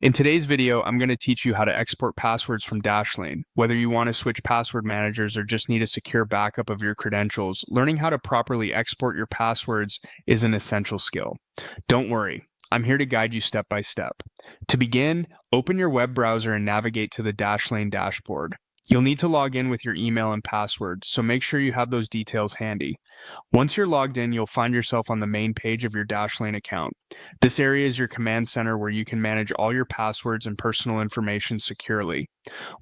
In today's video, I'm going to teach you how to export passwords from Dashlane. Whether you want to switch password managers or just need a secure backup of your credentials, learning how to properly export your passwords is an essential skill. Don't worry, I'm here to guide you step by step. To begin, open your web browser and navigate to the Dashlane dashboard. You'll need to log in with your email and password, so make sure you have those details handy. Once you're logged in, you'll find yourself on the main page of your Dashlane account. This area is your command center where you can manage all your passwords and personal information securely.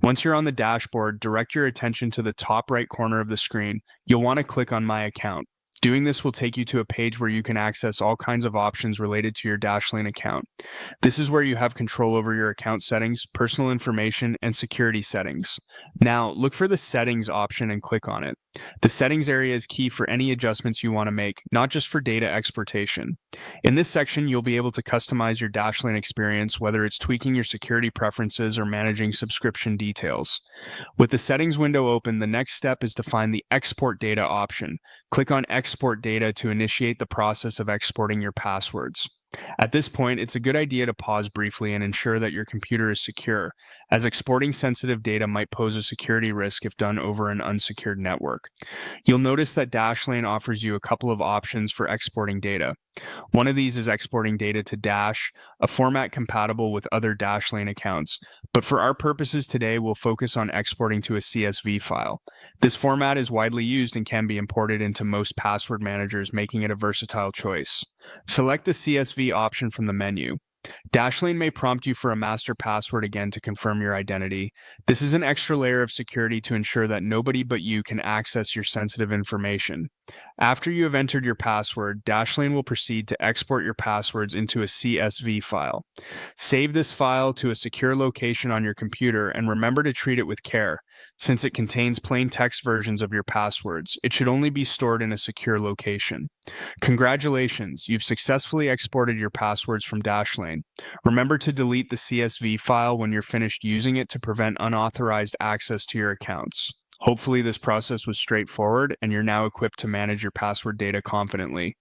Once you're on the dashboard, direct your attention to the top right corner of the screen. You'll want to click on My Account. Doing this will take you to a page where you can access all kinds of options related to your Dashlane account. This is where you have control over your account settings, personal information, and security settings. Now, look for the Settings option and click on it. The Settings area is key for any adjustments you want to make, not just for data exportation. In this section, you'll be able to customize your Dashlane experience, whether it's tweaking your security preferences or managing subscription details. With the settings window open, the next step is to find the Export Data option. Click on Export Data to initiate the process of exporting your passwords. At this point, it's a good idea to pause briefly and ensure that your computer is secure, as exporting sensitive data might pose a security risk if done over an unsecured network. You'll notice that Dashlane offers you a couple of options for exporting data. One of these is exporting data to Dash, a format compatible with other Dashlane accounts. But for our purposes today, we'll focus on exporting to a CSV file. This format is widely used and can be imported into most password managers, making it a versatile choice. Select the CSV option from the menu. Dashlane may prompt you for a master password again to confirm your identity. This is an extra layer of security to ensure that nobody but you can access your sensitive information. After you have entered your password, Dashlane will proceed to export your passwords into a CSV file. Save this file to a secure location on your computer and remember to treat it with care. Since it contains plain text versions of your passwords, it should only be stored in a secure location. Congratulations, you've successfully exported your passwords from Dashlane. Remember to delete the CSV file when you're finished using it to prevent unauthorized access to your accounts. Hopefully this process was straightforward and you're now equipped to manage your password data confidently.